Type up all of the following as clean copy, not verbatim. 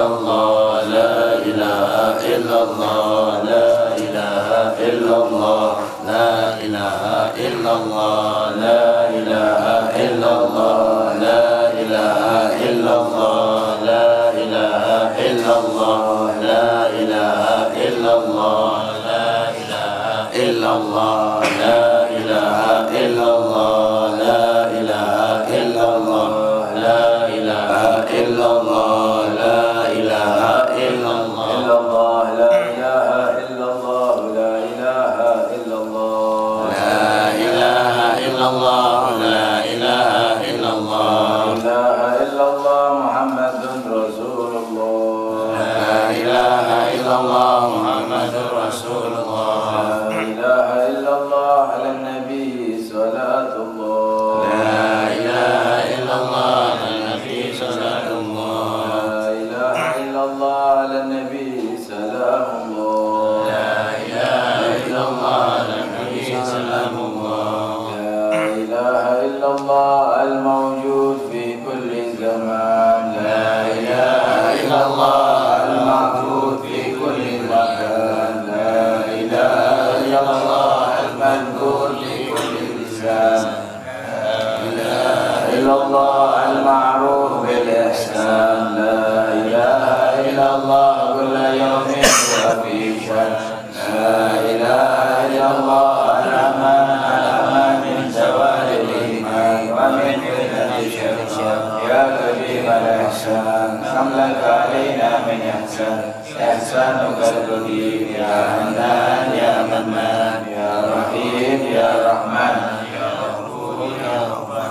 illallah, la ilaha illallah, la ilaha illallah, la ilaha illallah, la ilaha illallah, la ilaha illallah, la ilaha illallah, la ilaha illallah, la ilaha illallah, la ilaha illallah, la ilaha illallah, la ilaha illallah, la ilaha illallah, la ilaha illallah, la ilaha illallah, la ilaha illallah, la ilaha illallah, la ilaha illallah, Muhammadun Rasulullah, la ilaha illallah, Muhammadur Rasulullah, la ilaha illallah, ala nabi salatullah, la ilaha illallah, ala nabi salatullah, la ilaha illallah, ala nabi salamullah, la ilaha illallah, ala nabi salamullah, la ilaha illallah, al-mawjud fi kulli zaman, la ilaha illallah, al-mawjud fi kulli makan, la ilaha illallah, al-madkur fi kulli lisan, la ilaha illallah, al-ma'ruf bil ihsan, la ilaha illallah, kulla yawmin huwa fi shan, la ilaha illallah, al-aman al-aman min zawalil iman wa min fitnati syaitan, ya karim al-ihsan, amlaka alaina min ihsan, ihsanuka al-qadir, ya Hanan, ya Mannan, ya Rahim, ya Rahman, ya Ghafur, ya Ghaffar,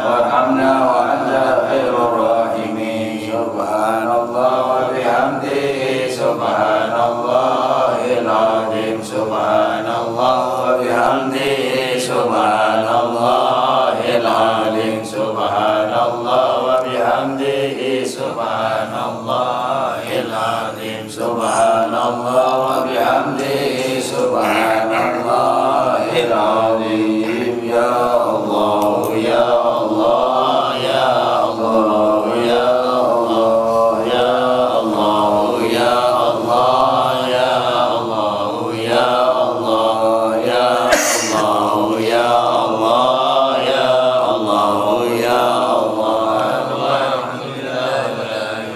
warhamna wa anta khairur rahimin, subhanallah wa bihamdihi, subhanallahil azim, subhanallah wa bihamdihi, subhanallahil alim, subhanallah wa bihamdihi, subhanallahil azim, subhanallah wa bihamdihi, subhanallahil azim, ya Allah, ya Allah, ya Allah, ya Allah, ya Allah, ya Allah, ya Allah, ya Allah, ya Allah, ya Allah, ya Allah,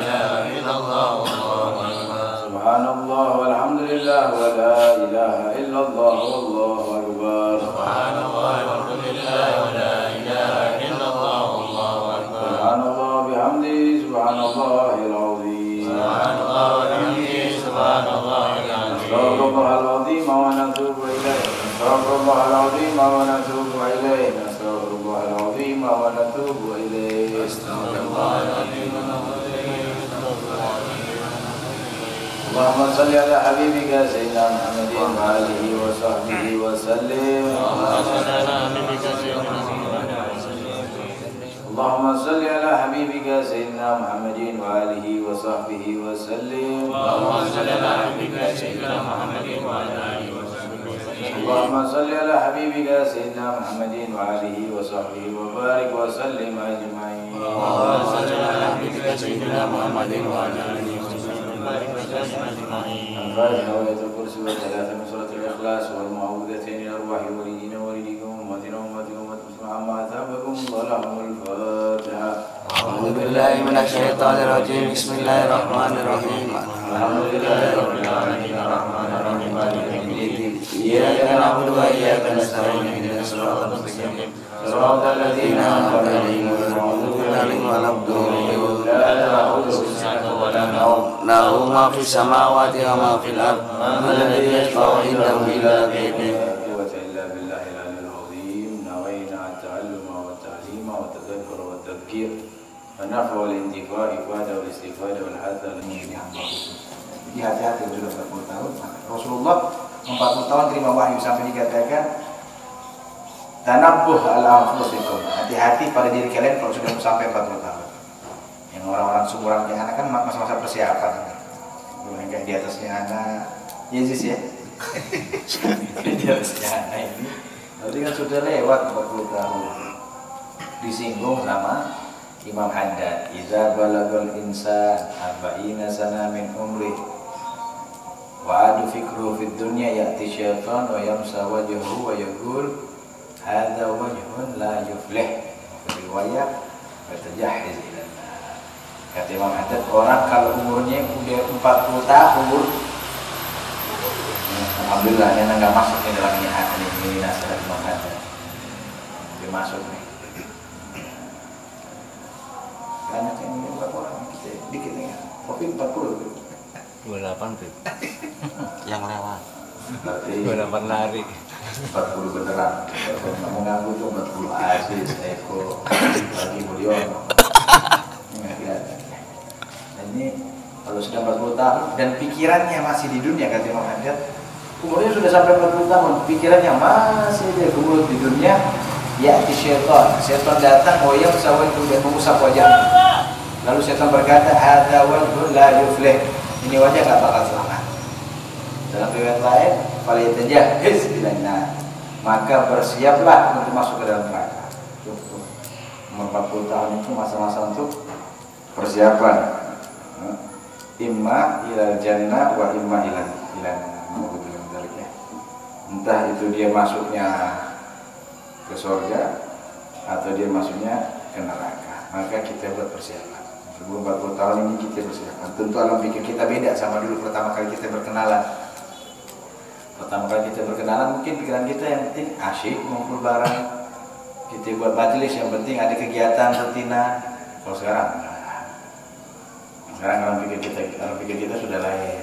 ya Allah, subhanallah walhamdulillah wa la ilaha illallah wallahu akbar, subhanallah walhamdulillah wa la ilaha illallah wallahu akbar, subhanallah bihamdihi, subhanallahil azim, subhanallah bihamdihi, subhanallahil azim, astaghfirullahal azim wa natubu ilayh, astaghfirullahal azim wa natubu ilayh, astaghfirullahal azim wa natubu ilayh, astaghfirullahal azim wa natubu ilayh. Allahumma salli ala habibika sayyidina Muhammadin wa alihi wa sahbihi wa sallim. Allahumma salli ala habibika sayyidina Muhammadin wa alihi wa sahbihi wa sallim. Allahumma salli ala habibika sayyidina Muhammadin wa alihi wa sahbihi wa sallim. Allahumma salli ala habibika sayyidina Muhammadin wa alihi wa sahbihi wa barik wa sallim ajma'in. Allahumma salli ala habibika sayyidina Muhammadin wa alihi wa sahbihi الفاتحة وآية الكرسي والثلاثة من سورة الإخلاص والمعوذتين الأرواح والدين والديكم أمتنا أمتكم وتسمع ما أثابكم ظلم الفاتحة. أعوذ بالله من الشيطان الرجيم. بسم الله الرحمن الرحيم. الحمد لله رب العالمين الرحمن الرحيم مالك يوم الدين إياك نعبد وإياك نستعين اهدنا الصراط المستقيم صراط الذين أنعمت عليهم غير المغضوب عليهم ولا الضالين. لا تأخذه سنة ولا نوم له ما في السماوات وما في الأرض الذي يشفع عنده إلا بإذنه. لا قوة إلا بالله العلي العظيم. نوينا التعلم والتعليم والتذكر والتذكير والنفع والانتفاع إفادة والاستفادة والحث. Jadi hati-hati sudah 40 tahun. Rasulullah 40 tahun terima wahyu sampai dikatakan tanabuh al-anfusikum, hati-hati pada diri kalian kalau sudah sampai 40 tahun. Yang orang-orang sumuran kayak anak kan masa-masa persiapan. Kemudian kayak di atasnya anak Yesus ya. Di atasnya anak ini. Berarti kan sudah lewat 40 tahun. Disinggung sama Imam Haddad, idza balagal insan arba'ina sana min umri wa adu fikru fid dunya ya'ti syaitan wa yamsa wajhahu wa yaqul hadza wajhun la yuflih. Riwayat fatajahhiz ila nar. Kata Imam Haddad, orang kalau umurnya udah 40 tahun, alhamdulillah yang enggak masuk ke dalam ini nasihat Imam Haddad. Dia masuk nih. Karena kan ini berapa orang kita dikit nih, kopi 40 28 tuh. Yang lewat. berarti 28 lari. 40 beneran. Kalau nggak mau nganggu tuh 40 Aziz, Eko, lagi Mulyono. Nggak kelihatan. Dan ini kalau sudah 40 tahun dan pikirannya masih di dunia, kata Imam Haddad, umurnya sudah sampai 40 tahun, pikirannya masih dia gumul di dunia. Ya di syaitan datang, oh yang sawal dan mengusap wajahnya. Lalu syaitan berkata, hadza wajhun la yuflih. Ini wajah gak bakal selamat. Dalam riwayat lain, falyatajahiz ila nar. Maka bersiaplah untuk masuk ke dalam neraka. Umur 40 tahun itu masa-masa untuk persiapan. Imma ilal jannah wa imma ilal nar. Entah itu dia masuknya ke surga atau dia masuknya ke neraka. Maka kita buat persiapan. Sebelum 40 tahun ini kita persiapan. Tentu alam pikir kita beda sama dulu pertama kali kita berkenalan. Pertama kali kita berkenalan mungkin pikiran kita yang penting asyik ngumpul bareng. Kita buat majelis yang penting ada kegiatan rutina. Kalau sekarang alam pikir kita sudah lain.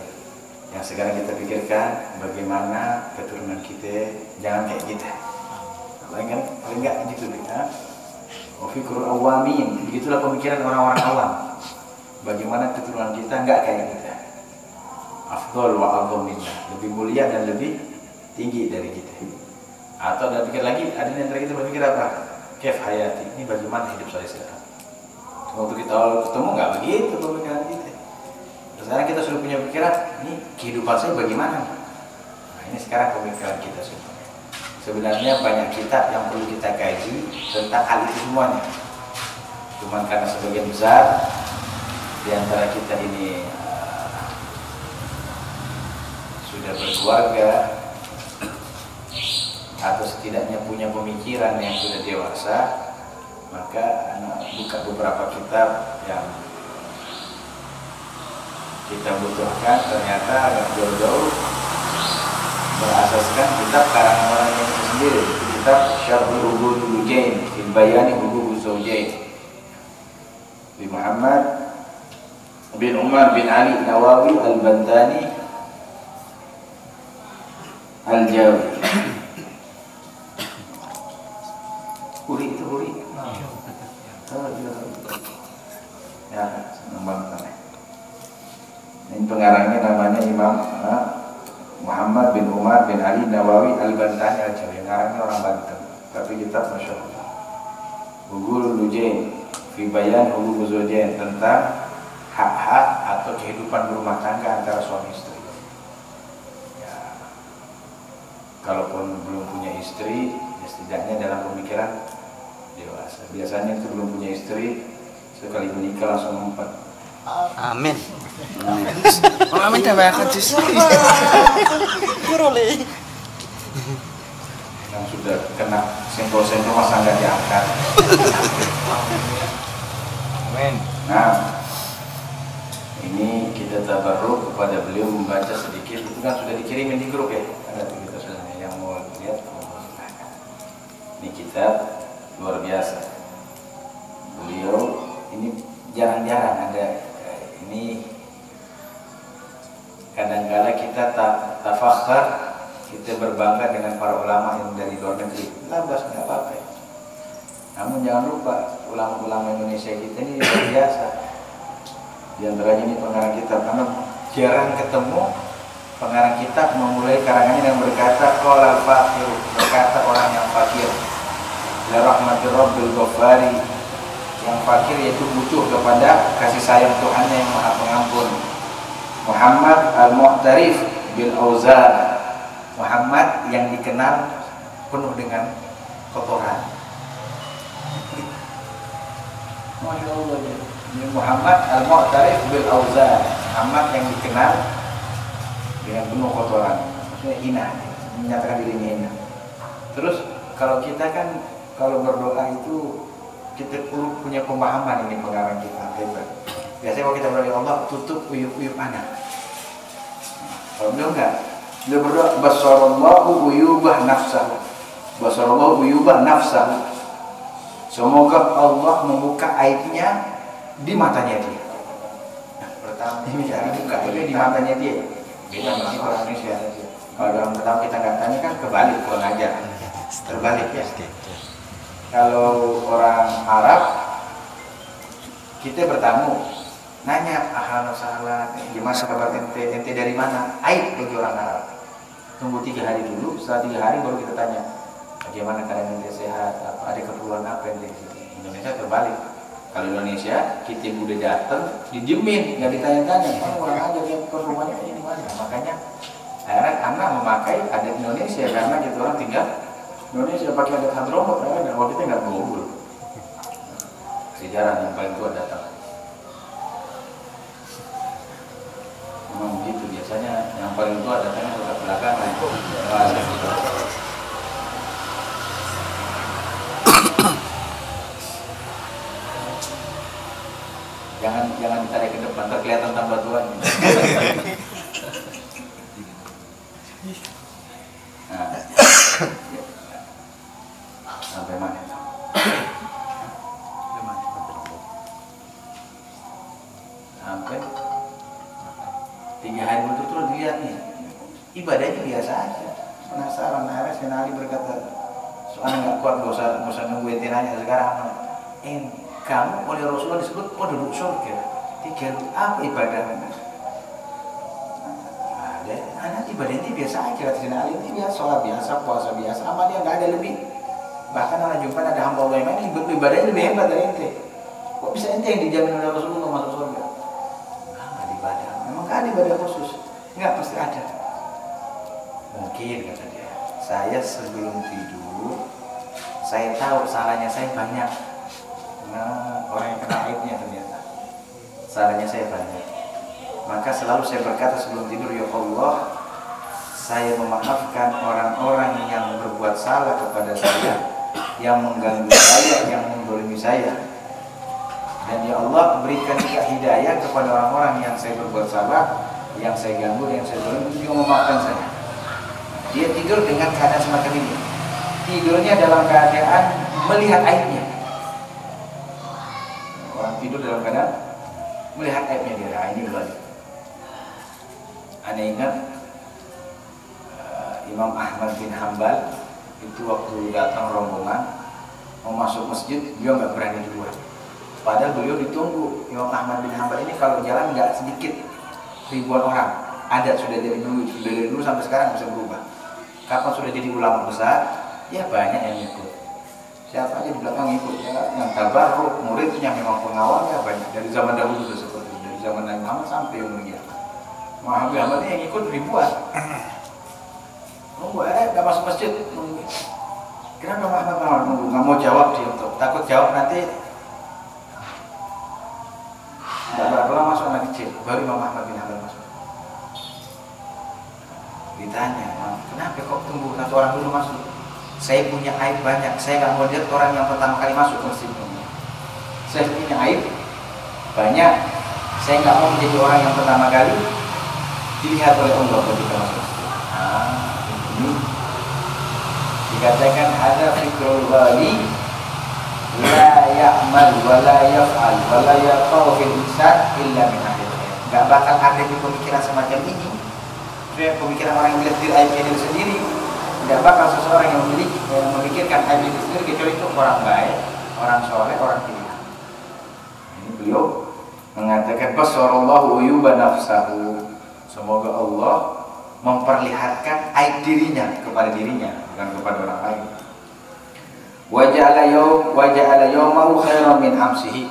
Yang sekarang kita pikirkan bagaimana keturunan kita jangan kayak kita. Paling enggak gitu ya. Fikrul awamin, begitulah pemikiran orang-orang awam. Bagaimana keturunan kita enggak kayak kita. Afdol wa a'dham minna, lebih mulia dan lebih tinggi dari kita. Atau ada pikir lagi, ada yang antara kita berpikir apa? Kaif hayati, ini bagaimana hidup saya sekarang. Waktu kita awal ketemu enggak begitu pemikiran kita. Sekarang kita sudah punya pikiran, ini kehidupan saya bagaimana? Nah, ini sekarang pemikiran kita semua. Sebenarnya banyak kitab yang perlu kita kaji tentang hal itu semuanya. Cuman karena sebagian besar di antara kita ini sudah berkeluarga atau setidaknya punya pemikiran yang sudah dewasa, maka anak buka beberapa kitab yang kita butuhkan ternyata agak jauh-jauh berasaskan kitab karangan orang yang sendiri. Kitab Syarhul Hududul Jain fil Bayani Hududul Zawjain di Muhammad bin Umar bin Ali Nawawi Al-Bantani Al-Jawi. Huri itu huri. Ya, namanya. Ini pengarangnya namanya Imam Muhammad bin Umar bin Ali Nawawi Al-Bantani Al-Jawi. Ngarangnya orang Banten, tapi kitab Masya Allah. Hugul Lujain fi bayan hugul Zawjain, tentang hak-hak atau kehidupan berumah tangga antara suami istri. Ya, kalaupun belum punya istri, ya setidaknya dalam pemikiran dewasa. Biasanya itu belum punya istri, sekali menikah langsung mempat. Amin. Amin dah banyak jus. Kurole. Yang sudah kena sentuh-sentuh masa nggak diangkat. Amin. Nah, ini kita tabarruk kepada beliau membaca sedikit. Itu kan sudah dikirimin di grup ya. Ada kita sudah yang mau lihat. Ini kitab luar biasa. Beliau ini jarang-jarang ada. Ini kadang-kala kita tafakhar, kita berbangga dengan para ulama yang dari luar negeri. Labas nggak apa-apa ya. Namun jangan lupa ulama-ulama Indonesia kita ini luar biasa. Di antaranya ini pengarang kitab, karena jarang ketemu pengarang kitab memulai karangannya dengan berkata qala al-fakir, berkata orang yang fakir. La rahmatir rabbil ghafari, yang fakir yaitu butuh kepada kasih sayang Tuhannya yang Maha Pengampun. Muhammad al-Mu'tarif bil Auzar, Muhammad yang dikenal penuh dengan kotoran. Masya Allah ya. Ini Muhammad al-Mu'tarif bil Auzar. Muhammad yang dikenal dengan penuh kotoran. Maksudnya hina, menyatakan dirinya hina. Terus kalau kita kan kalau berdoa itu kita perlu punya pemahaman ini pengarang kita hebat. Biasanya kalau kita berdoa ya Allah tutup uyub-uyub anak. Kalau beliau enggak, beliau berdoa basarallahu uyubah nafsah. Basarallahu uyubah nafsah. Semoga Allah membuka aibnya di matanya dia. Nah, pertama ini ya, dibuka aibnya di matanya dia. Beda masih orang Indonesia. Kalau dalam pertama kita nggak tanya kan kebalik, kurang ajar. Terbalik ya. Kalau orang Arab kita bertamu, nanya ahlan salah, gimana kabar ente dari mana? Aib bagi orang Arab. Tunggu 3 hari dulu, setelah 3 hari baru kita tanya. Bagaimana keadaan ente sehat? Ada keperluan apa ente? Indonesia terbalik. Kalau Indonesia kita udah datang, didiemin, nggak ditanya-tanya. Orang aja dia perluannya ini mana? Makanya akhirnya anak memakai adat Indonesia karena kita orang tinggal Indonesia pakai adat Hadromut, dan waktu itu nggak berubah. Sejarah yang paling tua datang. Memang begitu biasanya yang paling tua datangnya ke belakang. Jangan ditarik ke depan, terkelihatan tambah tuanya. Nah, sampai mana? Sampai 3 hari berturut-turut dilihat nih, ibadahnya biasa aja. Penasaran, akhirnya Sayyidina Ali berkata, soalnya nggak kuat, gak usah nunggu ente nanya sekarang. Kamu oleh Rasulullah disebut penduduk surga. 3 apa ibadahnya? Ada anak ibadahnya biasa aja. Kata Sayyidina Ali ini biasa, sholat biasa, puasa biasa, amalnya nggak ada lebih. Bahkan anak jumpa ada hamba Allah yang lain ibadahnya lebih hebat dari ente. Kok bisa ente yang dijamin oleh Rasulullah masuk surga? Nggak ada ibadah. Memang nggak ada ibadah khusus. Nggak pasti ada. Mungkin kata dia, saya sebelum tidur saya tahu salahnya saya banyak. Nah, orang yang kena aibnya ternyata salahnya saya banyak. Maka selalu saya berkata sebelum tidur, ya Allah, saya memaafkan orang-orang yang berbuat salah kepada saya, yang mengganggu saya, yang mendolimi saya. Dan ya Allah, berikan juga hidayah kepada orang-orang yang saya berbuat salah, yang saya ganggu, yang saya dolimi, untuk juga memaafkan saya. Dia tidur dengan keadaan semacam ini. Tidurnya dalam keadaan melihat aibnya. Orang tidur dalam keadaan melihat aibnya dia. Nah, ini balik. Anda ingat Imam Ahmad bin Hanbal itu waktu datang rombongan mau masuk masjid, beliau nggak berani duluan. Padahal beliau ditunggu. Imam Ahmad bin Hanbal ini kalau jalan nggak sedikit, ribuan orang. Ada sudah dari dulu sampai sekarang bisa berubah. Kapan sudah jadi ulama besar, ya banyak yang ikut. Siapa aja di belakang ikut, ya, yang tabarruk, muridnya memang pengawalnya banyak. Dari zaman dahulu sudah seperti itu, dari zaman Nabi Muhammad sampai umur dia. Muhammad ini yang ikut ribuan. Nunggu, nggak masuk masjid. Nunggu. Kenapa Muhammad nunggu? Nggak mau jawab dia, takut jawab nanti. Nggak berapa masuk anak kecil, baru Imam Ahmad bin Hanbal masuk. Ditanya, kenapa kok tunggu satu orang dulu masuk? Saya punya aib banyak, saya nggak mau lihat orang yang pertama kali masuk ke masjid ini. Saya punya aib banyak, saya nggak mau menjadi orang yang pertama kali dilihat oleh Allah ketika masuk. Nah, ini dikatakan ada fikrul wali la ya'mal wa la yaf'al wa la yaqau fil insan illa min ahli. Nggak bakal ada di pemikiran semacam ini. Pemikiran orang yang melihat diri aibnya diri sendiri. Tidak bakal seseorang yang memikirkan aib itu sendiri kecuali itu orang baik, orang soleh, orang pilihan. Ini beliau mengatakan basarallahu uyuba nafsahu. Semoga Allah memperlihatkan aib dirinya kepada dirinya, bukan kepada orang lain. Waja'ala yawmahu khairan min amsihi.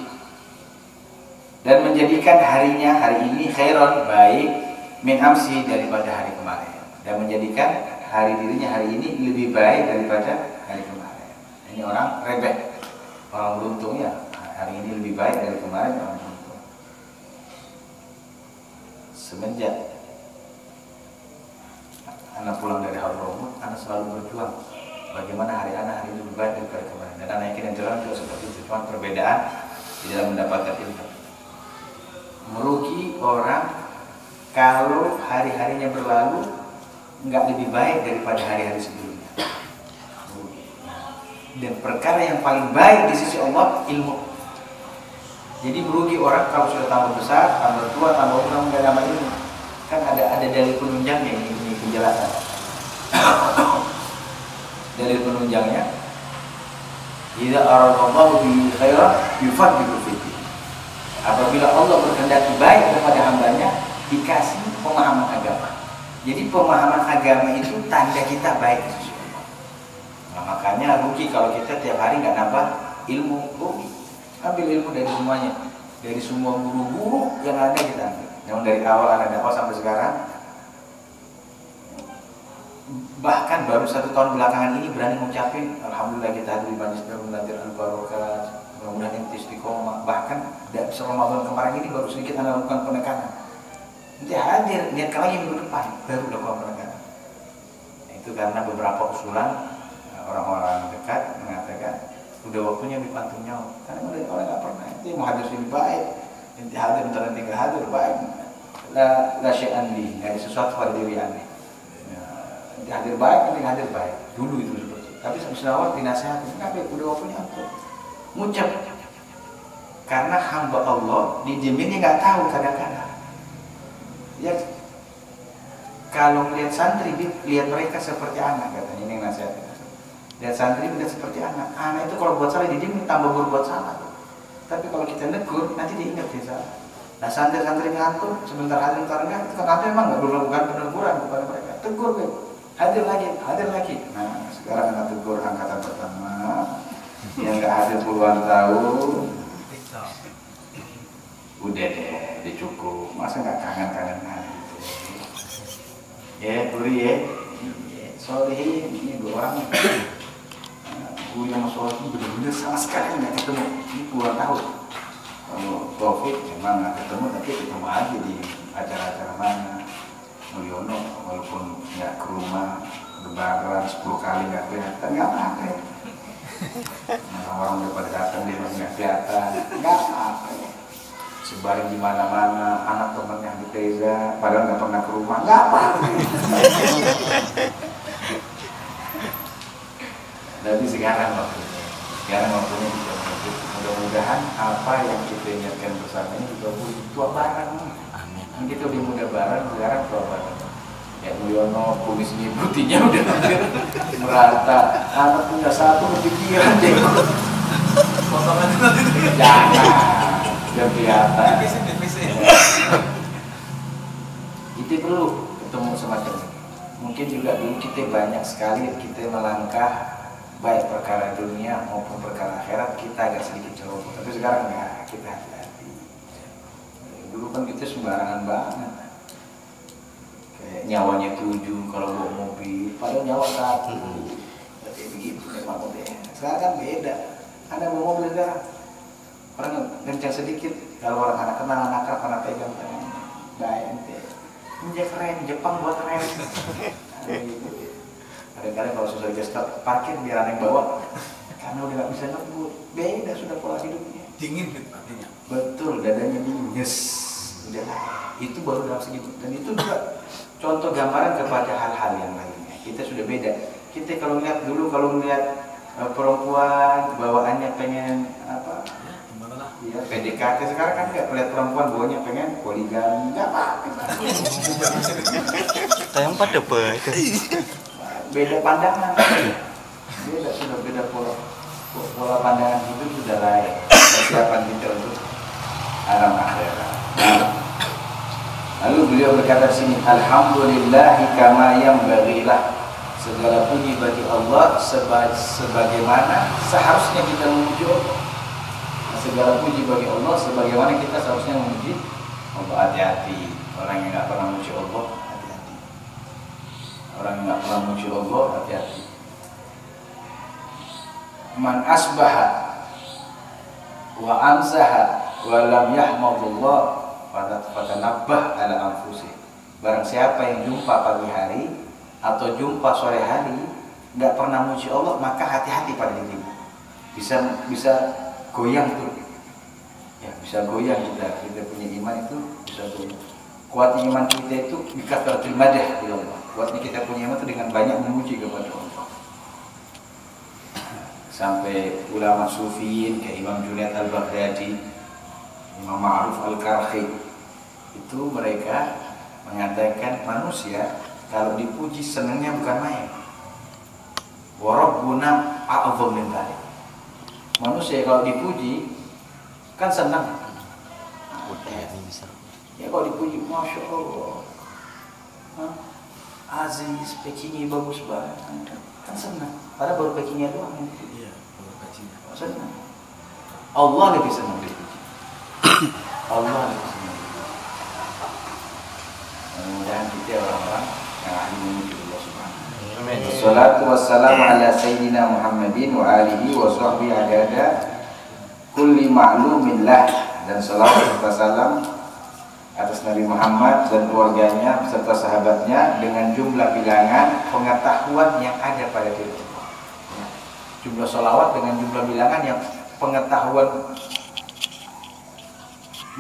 Dan menjadikan harinya, hari ini khairan, baik, min amsihi, daripada hari kemarin. Dan menjadikan hari dirinya hari ini lebih baik daripada hari kemarin. Ini orang rebeh, orang beruntung ya. Nah, hari ini lebih baik dari kemarin. Semenjak anak pulang dari Hadramaut, anak selalu berjuang bagaimana hari ini lebih baik daripada kemarin. Dan anak yakin dan jalan juga seperti itu. Cuma perbedaan di dalam mendapatkan ilmu. Merugi orang kalau hari-harinya berlalu nggak lebih baik daripada hari-hari sebelumnya. Dan perkara yang paling baik di sisi Allah ilmu. Jadi merugi orang kalau sudah tambah besar, tambah tua, tambah umur nggak ada ilmu. Kan ada dalil penunjangnya ini penjelasan. Dalil penunjangnya, idza aradallahu bi khairan yufaqihu fiddin. Apabila Allah berkehendak baik kepada hambanya, dikasih pemahaman agama. Jadi pemahaman agama itu tanda kita baik di sisi Allah. Nah, makanya rugi kalau kita tiap hari nggak nambah ilmu, rugi. Ambil ilmu dari semuanya, dari semua guru-guru yang ada kita ambil. Yang dari awal anak dakwah sampai sekarang, bahkan baru 1 tahun belakangan ini berani mengucapin alhamdulillah kita hadir di Majelis Belajar Al-Barokat, mudah-mudahan ini istiqomah. Bahkan dari Ramadan kemarin ini baru sedikit anak lakukan penekanan. Nanti hadir, niatkan lagi minggu depan baru lakukan penekanan. Nah, itu karena beberapa usulan orang-orang dekat mengatakan udah waktunya dipantun nyawa. Karena orang nggak pernah nanti mau hadir lebih baik, nanti hadir ntar nanti nggak hadir baik. La syai'an li, nggak ada sesuatu pada diri aneh. Nanti hadir baik, nanti hadir baik. Dulu itu seperti itu. Tapi sampai awal dinasihatin, kenapa udah waktunya aku ngucap. Karena hamba Allah dijaminnya nggak tahu kadang-kadang. Ya, kalau melihat santri, lihat mereka seperti anak katanya, ini yang nasihatnya. Lihat santri melihat seperti anak. Anak itu kalau buat salah didiamin tambah berbuat salah. Tapi kalau kita negur, nanti dia ingat dia salah. Nah, santri-santri ngantuk, sebentar hadir, sebentar enggak, itu kan nanti emang nggak melakukan peneguran kepada mereka. Tegur, hadir lagi. Nah, sekarang anak tegur angkatan pertama yang nggak hadir puluhan tahun. Udah cukup. Masa nggak kangen-kangen gitu. Ya, Puri ya. Soalnya ini 2 orang. Gue yang sholat ini benar-benar sama sekali nggak ketemu. Ini puluhan tahun. Kalau Taufik memang nggak ketemu, tapi ketemu aja di acara-acara mana. Mulyono walaupun nggak ke rumah lebaran 10 kali nggak kelihatan, nggak apa-apa ya. Orang-orang udah pada datang dia masih nggak kelihatan, nggak apa-apa ya. Sebaring di mana-mana, anak temannya di Teza, padahal nggak pernah ke rumah, nggak apa-apa. Tapi sekarang waktunya kita menuju. Mudah-mudahan apa yang kita ingatkan bersama ini juga tua barang. Amin. Kita udah muda barang, sekarang tua barang. Ya Mulyono kumisnya putihnya udah hampir merata. Anak punya 1 kepikiran deh. Potongan nanti jangan. Udah kelihatan. Kita perlu ketemu semacam ini. Mungkin juga dulu kita banyak sekali kita melangkah baik perkara dunia maupun perkara akhirat kita agak sedikit ceroboh, tapi sekarang enggak, kita hati-hati. Dulu kan kita sembarangan banget, kayak nyawanya 7 kalau bawa mobil, padahal nyawa 1. Tapi begitu memang udah. Sekarang kan beda, ada bawa mobil sekarang orang kencang sedikit, kalau orang anak kenal anak akrab anak pegang baik ente injek rem, Jepang buat rem. Kadang-kadang kalau susah gestok parkir biar ada yang bawa, karena udah nggak bisa ngebut. Beda sudah pola hidupnya. Dingin gitu artinya. Betul, dadanya dingin. Yes, udah lah. Itu baru dalam segi. Dan itu juga contoh gambaran kepada hal-hal yang lainnya. Kita sudah beda. Kita kalau melihat dulu perempuan bawaannya pengen apa? Ya, PDKT. Sekarang kan nggak melihat perempuan bawanya pengen poligami, nggak apa-apa. Tayang pada baik. Beda pandangan, sudah beda pola pandangan hidup sudah lain. Persiapan kita untuk alam akhirat. Lalu beliau berkata sini, alhamdulillahi kama yanbaghilah. Segala puji bagi Allah sebagaimana seharusnya kita memuji Allah. Segala puji bagi Allah sebagaimana kita seharusnya memuji Allah. Hati-hati orang yang nggak pernah memuji Allah. Orang yang nggak pernah memuji Allah, hati-hati. Man asbaha wa amsaha wa lam yahmadullah fatanabbah ala anfusi. Barang siapa yang jumpa pagi hari atau jumpa sore hari nggak pernah muji Allah, maka hati-hati pada dirimu. Bisa goyang tuh. Ya, bisa goyang kita punya iman itu bisa goyang. Kuatnya iman kita itu bikasratil madah ya Allah. Kuatnya kita punya iman itu dengan banyak memuji kepada Allah. Sampai ulama sufiin kayak Imam Junaid al-Baghdadi, Imam Ma'ruf al-Karhi, itu mereka mengatakan manusia kalau dipuji senangnya bukan main. Wa rabbuna a'zam min dzalik. Manusia kalau dipuji kan senang. Ya kalau dipuji, masya Allah, Aziz, packingnya bagus banget, kan senang. Padahal baru packingnya doang. Iya, baru packingnya. Senang. Allah lebih senang dipuji. Allah lebih senang. Mudah-mudahan kita orang-orang yang ahli memuji Allah Subhanahu wa ta'ala. Wassalatu wassalamu ala sayyidina Muhammadin wa alihi wa sahbihi adada kulli ma'lumin lah. Dan salawat serta salam atas Nabi Muhammad dan keluarganya serta sahabatnya dengan jumlah bilangan pengetahuan yang ada pada diri. Jumlah salawat dengan jumlah bilangan yang pengetahuan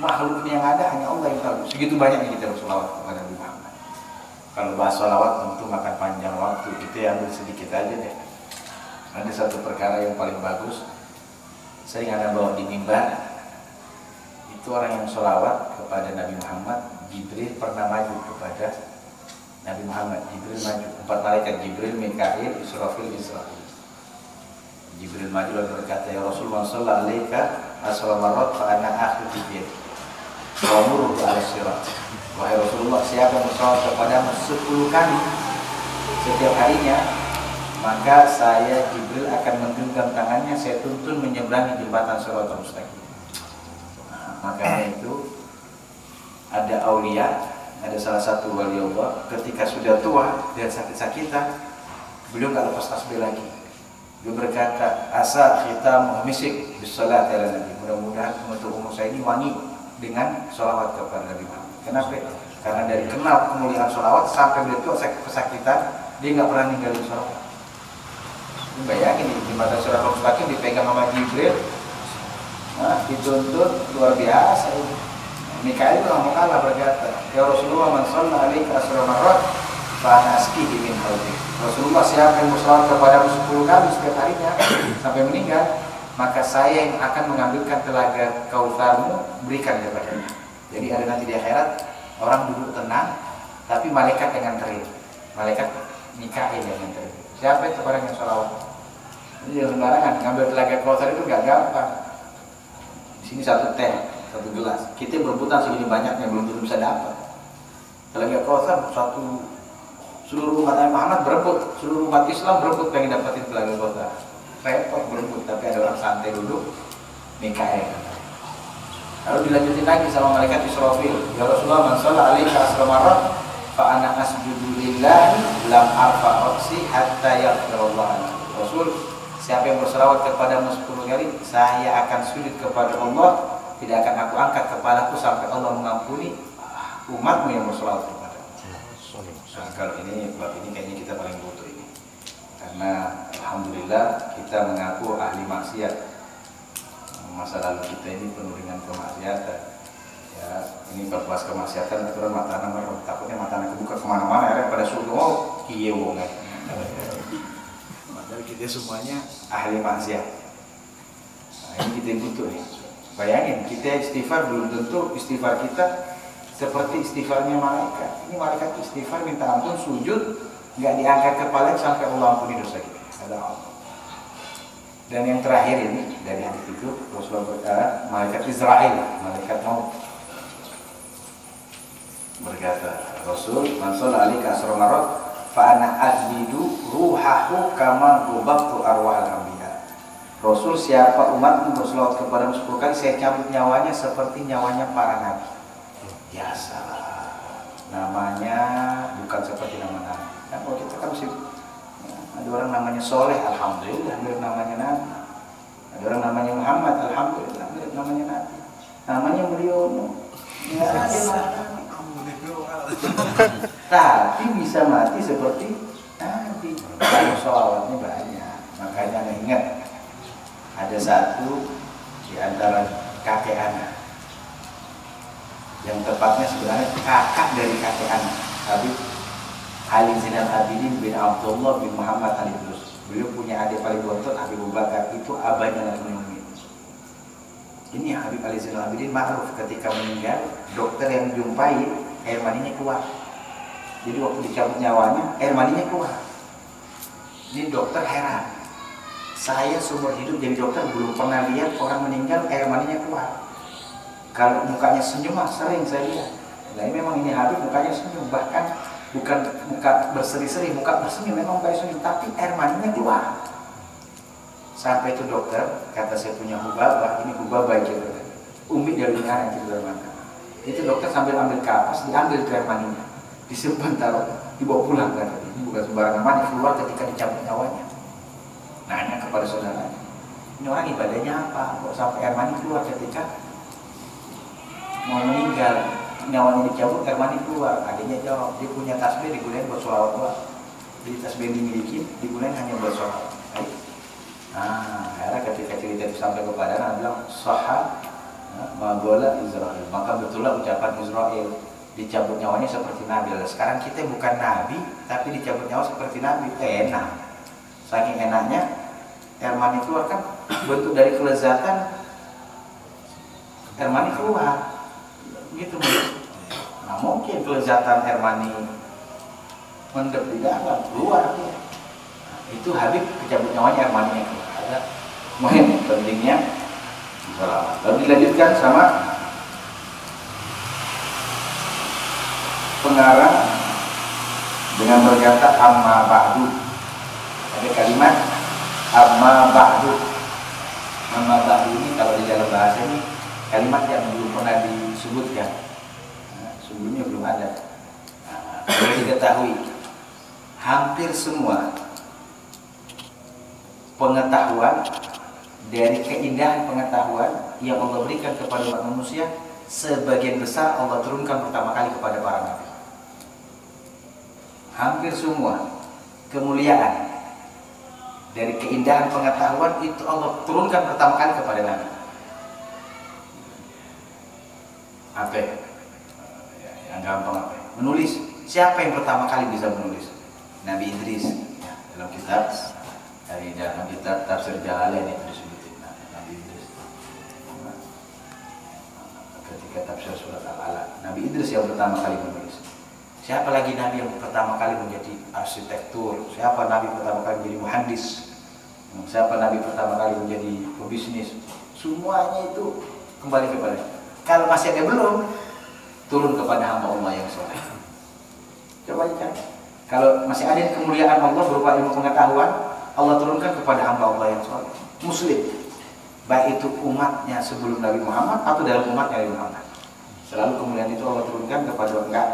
makhluk yang ada hanya Allah yang tahu. Segitu banyaknya kita bersalawat kepada Nabi Muhammad. Kalau bahas salawat tentu makan panjang waktu, kita ambil sedikit aja deh. Ada satu perkara yang paling bagus, sering ada bawa di mimbar. Itu orang yang sholawat kepada Nabi Muhammad. Jibril pernah maju kepada Nabi Muhammad. Jibril maju, 4 malaikat, Jibril, Mikail, Israfil, Israfil. Jibril maju lalu berkata, ya Rasulullah sallallahu alaihi asra marat fa ana akhir jibril wa muruh ala sirat. Wahai Rasulullah, siapa yang bersalawat kepadamu 10 kali setiap harinya, maka saya Jibril akan menggenggam tangannya, saya tuntun menyeberangi jembatan Shiratal Mustaqim. Makanya itu ada aulia, ada salah satu wali Allah ketika sudah tua dan sakit-sakitan, beliau nggak lepas tasbih lagi. Beliau berkata, asa kita misik bisalat ala Nabi. Mudah-mudahan untuk umur saya ini wangi dengan sholawat kepada Nabi Muhammad. Kenapa? Karena dari kenal kemuliaan sholawat sampai beliau tua kesakitan, dia nggak pernah ninggalin sholawat. Bayangin di jembatan Shiratal Mustaqim dipegang sama Jibril. Nah, dituntut luar biasa ini. Mikail itu mau kalah berkata, ya Rasulullah man shalla alaika asra marrat fa ana asqihi min haudi. Rasulullah, siapa yang bersalawat kepadamu 10 kali setiap harinya sampai meninggal, maka saya yang akan mengambilkan telaga Kautsarmu berikan kepadanya. Jadi ada nanti di akhirat orang duduk tenang, tapi malaikat yang nganterin. Malaikat Mikail yang nganterin. Siapa itu orang yang sholawat? Ini jangan sembarangan, ngambil telaga Kautsar itu nggak gampang. Sini satu teh, satu gelas. Kita berebutan segini banyaknya, belum tentu bisa dapat. Telaga Kautsar satu, seluruh umat Nabi Muhammad berebut, seluruh umat Islam berebut pengen dapetin telaga Kautsar. Repot berebut, tapi ada orang santai duduk, Mikail. Lalu dilanjutin lagi sama malaikat Israfil. Ya Rasulullah, man shalla alaika asra marrat fa ana asjudu lillahi lam arfa ra'si hatta yaghfirallahu. Rasul, siapa yang berselawat kepadamu 10 kali, saya akan sujud kepada Allah, tidak akan aku angkat kepalaku sampai Allah mengampuni umatmu yang berselawat kepada. Nah, kalau ini bab ini kayaknya kita paling butuh ini, karena alhamdulillah kita mengaku ahli maksiat. Masa lalu kita ini penuh dengan kemaksiatan. Ya, ini berbahas kemaksiatan, aturan mata anak merah, takutnya mata anak kebuka kemana-mana, ya pada suruh oh iya wong. Padahal kita semuanya ahli maksiat. Nah, ini kita butuh nih. Bayangin, kita istighfar belum tentu istighfar kita seperti istighfarnya malaikat. Ini malaikat istighfar minta ampun, sujud, nggak diangkat kepala sampai Allah ampuni dosa kita. Ada Allah. Dan yang terakhir ini dari hadis itu Rasulullah berkata, malaikat Israel, malaikat maut berkata, Rasul, man shalla alaika asra marrat fa ana azbidu ruhahu kama gubaqtu arwahal anbiya. Rasul, siapa umatmu berselawat kepada 10 kali, saya cabut nyawanya seperti nyawanya para nabi. Ya salah, namanya bukan seperti nama nabi. Kan kalau kita kan mesti ada orang namanya Soleh, alhamdulillah mirip namanya Nabi. Ada orang namanya Muhammad, alhamdulillah mirip namanya Nabi. Namanya beliau nggak ada Nabi. Tapi bisa mati seperti Nabi. Kalau sholawatnya banyak. Makanya Anda ingat, ada satu di antara kakek anak, yang tepatnya sebenarnya kakak dari kakek anak, Habib Ali Zainal Abidin bin Abdullah bin Muhammad Ali Idrus. Beliau punya adik paling bontot Habib Abu Bakar, itu abahnya Nabi Muhammad. Ini Habib Ali Zainal Abidin ma'ruf ketika meninggal, dokter yang jumpai air maninya keluar. Jadi waktu dicabut nyawanya, air maninya keluar. Ini dokter heran. Saya seumur hidup jadi dokter belum pernah lihat orang meninggal air maninya keluar. Kalau mukanya senyum mah sering saya lihat. Nah, memang ini Habib mukanya senyum, bahkan bukan muka berseri-seri, muka bersenyum, memang mukanya senyum, tapi air maninya keluar. Sampai itu dokter, kata saya punya hubabah, ini hubabah itu umi dari Nara itu dari mana? Itu dokter sambil ambil kapas, diambil air maninya, disimpan taruh, dibawa pulang kan? Ini bukan sembarangan mani, keluar ketika dicabut nyawanya. Nanya kepada saudaranya, ini orang ibadahnya apa? Kok sampai air mani keluar ketika mau meninggal, nyawanya dicabut, air mani keluar? Adanya jawab, dia punya tasbih digunakan buat sholawat doang. Jadi tasbih yang dimiliki digunakan hanya buat sholawat. Akhirnya ketika cerita itu sampai kepada Nabi bilang sahah magola Israel, maka betullah ucapan Israel, dicabut nyawanya seperti Nabi. Sekarang kita bukan Nabi tapi dicabut nyawa seperti Nabi, enak. Saking enaknya air mani keluar, kan bentuk dari kelezatan air mani keluar gitu. Nah, mungkin kelezatan air mani mendep di dalam keluar ya. Itu Habib dicabut nyawanya air maninya keluar. Ada muhim pentingnya sholawat. Lalu dilanjutkan sama pengarang dengan berkata amma ba'du. Ada kalimat amma ba'du. Amma ba'du ini kalau di dalam bahasa ini kalimat yang belum pernah disebutkan. Sebelumnya belum ada. Perlu diketahui hampir semua pengetahuan dari keindahan pengetahuan yang Allah berikan kepada umat manusia, sebagian besar Allah turunkan pertama kali kepada para nabi. Hampir semua kemuliaan dari keindahan pengetahuan itu Allah turunkan pertama kali kepada nabi. Apa? Yang gampang apa? Menulis. Siapa yang pertama kali bisa menulis? Nabi Idris ya, dalam kitab dari dalam kitab tafsir Jalalain itu disebutin Nabi Idris. Ketika tafsir surat Al-Alaq, Nabi Idris yang pertama kali menulis. Siapa lagi Nabi yang pertama kali menjadi arsitektur? Siapa Nabi pertama kali menjadi muhandis? Siapa Nabi pertama kali menjadi pebisnis? Semuanya itu kembali kepada. Kalau masih ada belum, turun kepada hamba Allah yang soleh. Coba lihat. Kalau masih ada kemuliaan Allah berupa ilmu pengetahuan, Allah turunkan kepada hamba Allah yang soleh, muslim, baik itu umatnya sebelum Nabi Muhammad atau dalam umatnya Nabi Muhammad. Selalu kemuliaan itu Allah turunkan kepada enggak.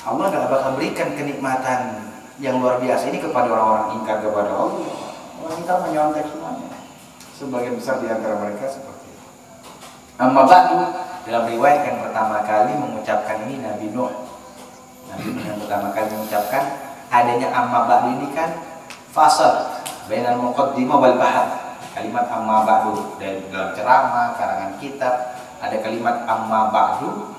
Allah enggak bakal berikan kenikmatan yang luar biasa ini kepada orang-orang ingkar kepada Allah. Orang ingkar menyontek semuanya. Sebagian besar di antara mereka seperti itu. Amma ba'du, dalam riwayat yang pertama kali mengucapkan ini Nabi Nuh. Nabi Nuh yang pertama kali mengucapkan adanya amma ba'du ini kan fasal bainal muqaddimah wal bahar. Kalimat amma ba'du dari dalam ceramah, karangan kitab ada kalimat amma ba'du.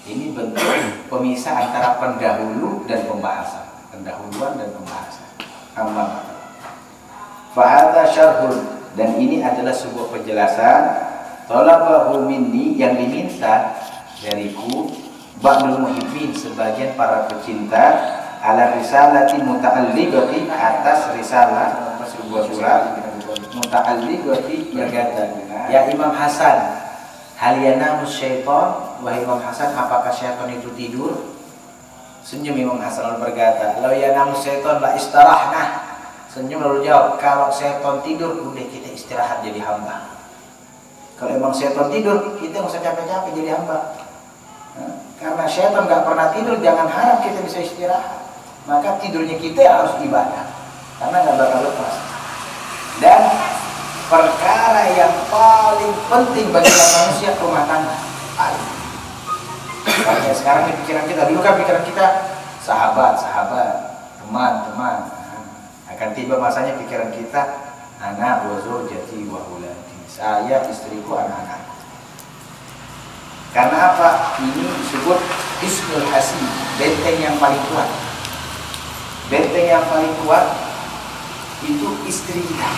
Ini bentuk pemisah antara pendahulu dan pembahasan, pendahuluan dan pembahasan. Amma ba'du. Fa hadza syarhun, dan ini adalah sebuah penjelasan talabahu minni yang diminta dariku ba'dul muhibbin sebagian para pecinta ala risalati muta'alliqati atas risalah sebuah surat muta'alliqati yang kata ya Imam Hasan hal yanamus syaitan, wahai Imam Hasan apakah syaitan itu tidur? Senyum Imam Hasan lalu berkata law yanamus syaitan la istarahna. Senyum lalu jawab kalau syaitan tidur udah kita istirahat jadi hamba. Kalau emang syaitan tidur kita nggak usah capek-capek jadi hamba. Karena syaitan nggak pernah tidur, jangan harap kita bisa istirahat. Maka tidurnya kita harus ibadah, karena nggak bakal lepas. Dan perkara yang paling penting bagi manusia rumah tangga. Makanya sekarang di pikiran kita, dulu kan pikiran kita sahabat, teman. Akan tiba masanya pikiran kita anak wa zawjati wa auladi. Saya, istriku, anak-anak. Karena apa? Ini disebut Hisnul Hasin, benteng yang paling kuat. Benteng yang paling kuat itu istri kita,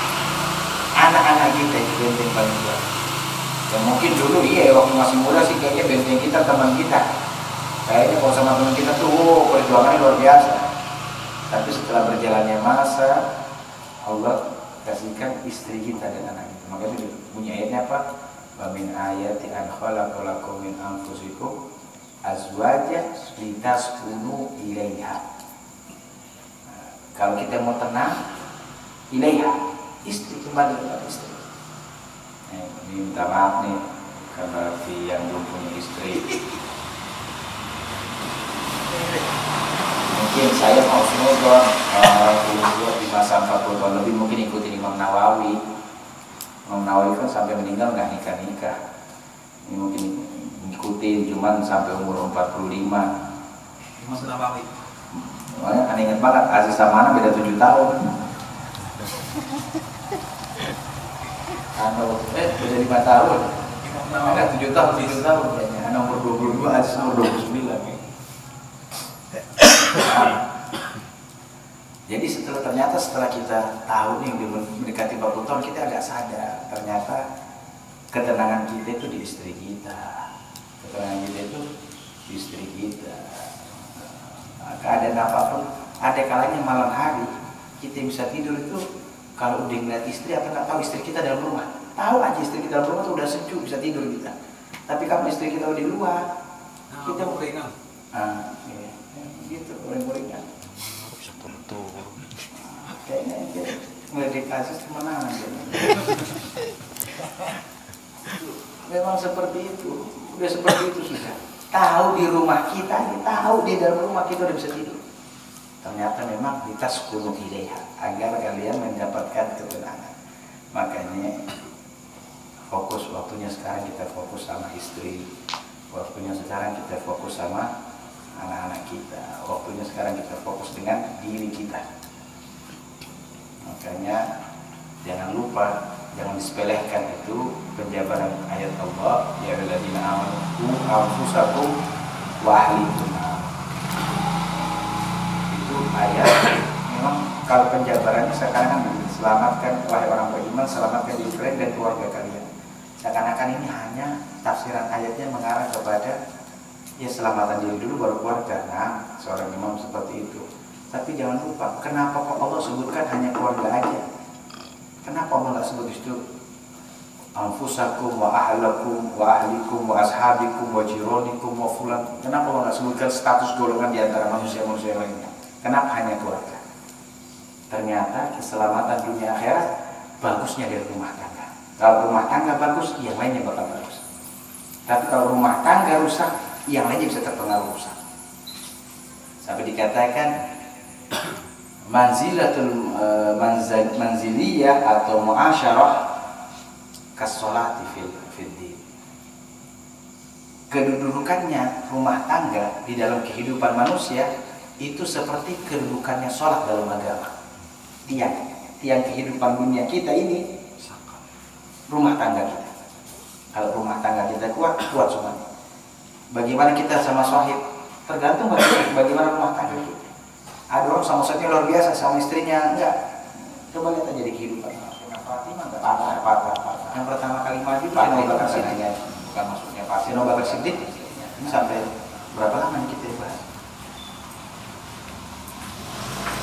anak-anak kita itu benteng paling kuat. Ya mungkin dulu waktu masih muda sih kayaknya benteng kita teman kita. Kayaknya kalau sama teman kita tuh perjuangannya luar biasa. Tapi setelah berjalannya masa, Allah kasihkan istri kita dan anak kita. Makanya itu punya ayatnya apa? Wa min ayati an khalaqa lakum min anfusikum azwajan litaskunu ilaiha. Kalau kita mau tenang, ilaiha, istri, kembali kepada istri. Ini minta maaf nih karena yang belum punya istri. Mungkin saya mau semoga di masa 40 tahun lebih mungkin ikutin Imam Nawawi. Imam Nawawi kan sampai meninggal nggak nikah. Ini mungkin ngikutin, cuman sampai umur 45. Imam Nawawi. Aneh ingat banget, Aziz sama Ana beda 7 tahun. Beda 5 tahun. Ana 7 tahun kayaknya. Ana umur 22, Aziz umur 29. Jadi setelah kita tahu nih udah mendekati 40 tahun, kita agak sadar ternyata ketenangan kita itu di istri kita. Ketenangan kita itu di istri kita. Keadaan apapun, ada kalanya malam hari kita bisa tidur itu kalau udah ngeliat istri atau nggak tahu istri kita dalam rumah. Tahu aja istri kita dalam rumah tuh udah sejuk bisa tidur kita. Tapi kalau istri kita udah di luar, kita uringan. Gitu uring-uringan. Bisa turun. Kayaknya ngeliat kasus kemenangan. Memang seperti itu, udah seperti itu sudah. Tahu di rumah kita, tahu di dalam rumah kita udah bisa tidur. Ternyata memang kita sekunu ilaiha agar kalian mendapatkan ketenangan. Makanya fokus waktunya sekarang kita fokus sama istri, waktunya sekarang kita fokus sama anak-anak kita, waktunya sekarang kita fokus dengan diri kita. Makanya jangan lupa, jangan disepelekan itu penjabaran ayat Allah, ya alladzina amanu qu anfusakum wa ahlikum. Itu ayat memang kalau penjabarannya sekarang kan selamatkan wahai orang beriman, selamatkan diri kalian dan keluarga kalian. Seakan-akan ini hanya tafsiran ayatnya mengarah kepada ya selamatan diri dulu baru keluarga. Nah, seorang imam seperti itu. Tapi jangan lupa, kenapa kok Allah sebutkan hanya keluarga aja? Kenapa Allah nggak sebut itu anfusakum wa ahlakum wa ahlikum wa ashabikum wa jironikum wa fulan? Kenapa Allah nggak sebutkan status golongan di antara manusia-manusia lainnya? Kenapa hanya keluarga? Ternyata keselamatan dunia akhirat bagusnya dari rumah tangga. Kalau rumah tangga bagus, yang lainnya bakal bagus. Tapi kalau rumah tangga rusak, yang lainnya bisa terpengaruh rusak. Sampai dikatakan manziliyah atau muasyarah kasolati fil din. Kedudukannya rumah tangga di dalam kehidupan manusia itu seperti kedudukannya sholat dalam agama. Tiang kehidupan dunia kita ini rumah tangga kita. Kalau rumah tangga kita kuat semuanya. Bagaimana kita sama sahib tergantung bagaimana rumah tangga kita. Ada orang sama sahibnya luar biasa, sama istrinya enggak. Coba lihat aja di kehidupan Fatimah enggak patah. Yang pertama kali maju itu Abu Bakar Siddiq. Bukan maksudnya pasti Abu Bakar Siddiq. Ini sampai berapa lama nih kita bahas?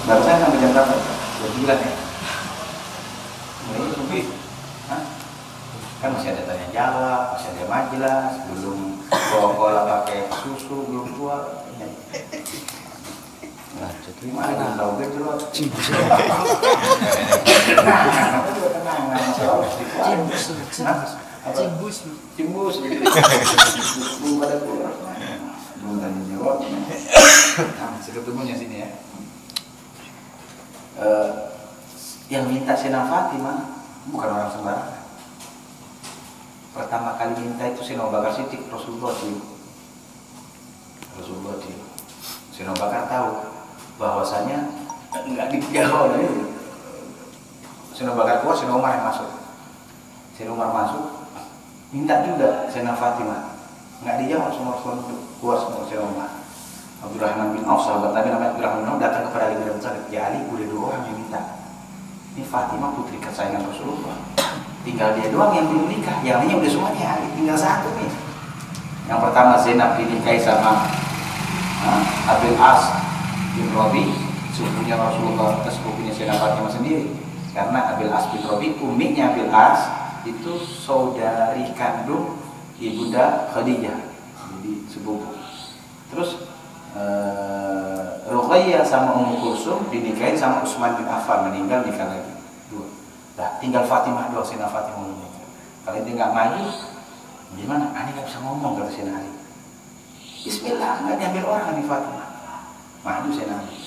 Barusan sampai jam berapa? 2 bulan ya? Lebih. Kan masih ada tanya jawab, masih ada majelis, belum bola pakai susu, belum keluar. Nah, jadi mana yang tahu gejrot? Cimbus. Cimbus. Belum pada keluar. Belum tanya jawab. Nah, seketemunya sini ya. Yang minta Sina Fatimah bukan orang sembarangan. Pertama kali minta itu Sayyidina Abu Bakar Siddiq, Rasulullah dia. Sayyidina Abu Bakar tahu bahwasanya enggak dijawab itu. Sayyidina Abu Bakar keluar, Sayyidina Umar yang masuk. Sayyidina Umar masuk, minta juga Sayyidina Fatimah. Enggak dijawab semua Rasulullah untuk keluar semua Sayyidina Umar. Abdurrahman bin Auf, sahabat Nabi namanya Abdurrahman bin Auf, datang kepada Ali bin Abi Thalib. Ya Ali, udah 2 orang yang minta. Ini Fatimah putri kesayangan Rasulullah. Tinggal dia doang yang belum nikah, yang lainnya udah semuanya Ali. Tinggal 1 nih. Yang pertama Zainab dinikahi sama Abil As bin Rabi, sepupunya Rasulullah, sepupunya Sayyidina Fatimah sendiri. Karena Abil As bin Rabi, uminya Abil As itu saudari kandung ibunda Khadijah, jadi sepupu. Terus Ruqayyah sama Ummu Kulsum dinikahin sama Utsman bin Affan, meninggal nikah lagi 2. Nah, tinggal Fatimah doang, Sayyidina Fatimah meninggal. Kalau dia nggak maju, gimana? Ani nggak bisa ngomong kata Sayyidina Ali. Bismillah, nggak diambil orang nih Fatimah. Maju Sayyidina Ali.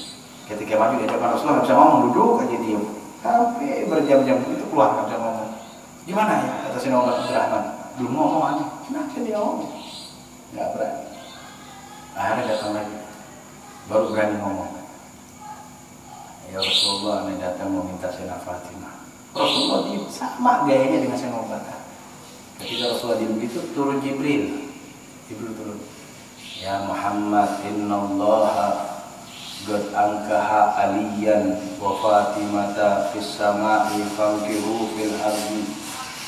Ketika maju di depan Rasulullah nggak bisa ngomong, duduk aja diam. Sampai berjam-jam itu keluar nggak bisa ngomong. Gimana ya? Kata Sayyidina Abdurrahman. Belum ngomong Ani. Kenapa dia ngomong? Nggak berani. Akhirnya datang lagi, baru berani ngomong. Ya Rasulullah, ini datang mau minta Sayyidina Fatimah. Rasulullah dia sama gayanya dengan Sayyidina Abu Bakar. Ketika Rasulullah dia begitu, turun Jibril turun. Ya Muhammad, innallaha qad angkaha aliyan wa fatimata fis sama'i fankihu fil ardi.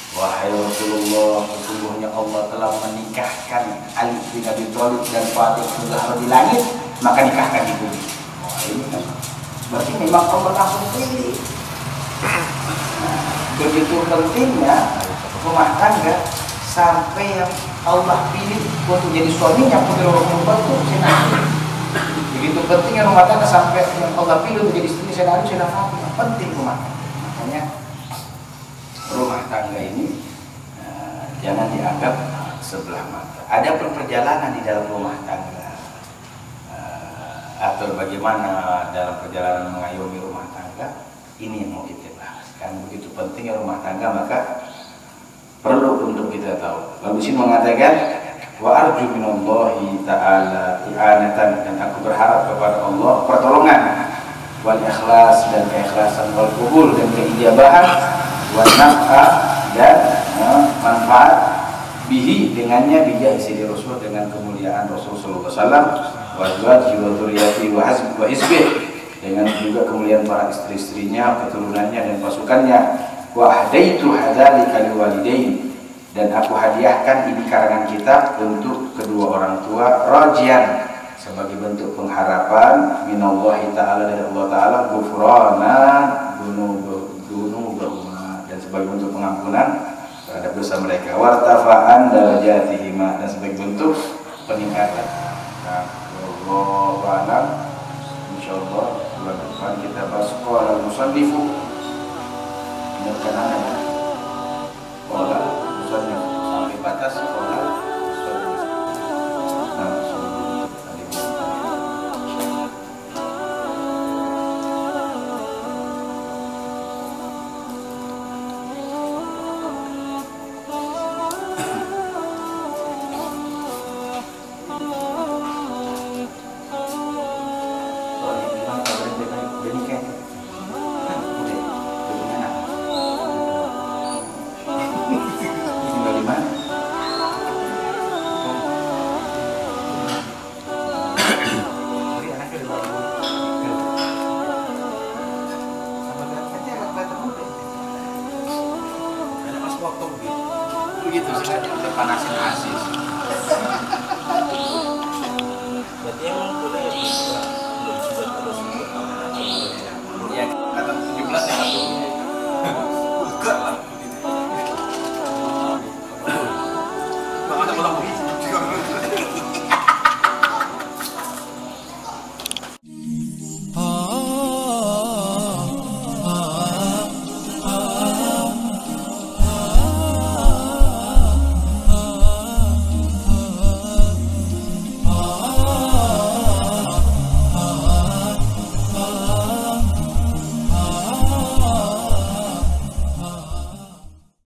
Wahai Rasulullah, sesungguhnya Allah telah menikahkan Ali bin Abi Thalib dan Fatimah di langit, maka nikahkan di bumi. Wah, ini kan berarti memang Allah langsung pilih. Nah, begitu pentingnya rumah tangga sampai yang Allah pilih untuk jadi suaminya putri Rasulullah itu Sayyidina Ali. Begitu pentingnya rumah tangga sampai yang Allah pilih untuk jadi istri Sayyidina Ali, Sayyidina Fatimah. Penting rumah tangga. Makanya rumah tangga ini jangan dianggap sebelah mata. Ada perjalanan di dalam rumah tangga, atau bagaimana dalam perjalanan mengayomi rumah tangga, ini yang mau kita bahas. Karena begitu pentingnya rumah tangga, maka perlu untuk kita tahu. Lalu sini mengatakan, wa arju minallahi ta'ala i'anatan, dan aku berharap kepada Allah pertolongan, wal ikhlas, dan keikhlasan, wal qubul, dan keijabahan, wa naf'a, dan manfaat, bihi, dengannya, bijah isi Rasul, dengan kemuliaan Rasul sallallahu alaihi wasallam, wa azwaji wa dzurriyyati wa hizbih, dengan juga kemuliaan para istri-istrinya, keturunannya dan pasukannya. Wa ahdaitu hadzalika liwalidain, dan aku hadiahkan ini karangan kitab untuk kedua orang tua, rajian, sebagai bentuk pengharapan, minallahi ta'ala, dari Allah ta'ala, ghufrana dunubahuma, dan sebagai bentuk pengampunan terhadap dosa mereka, wartafa'an darajatihima, dan sebagai bentuk peningkatan. Nah, wallahu a'lam. Insyaallah bulan depan kita bahas qala al-musannifu, ini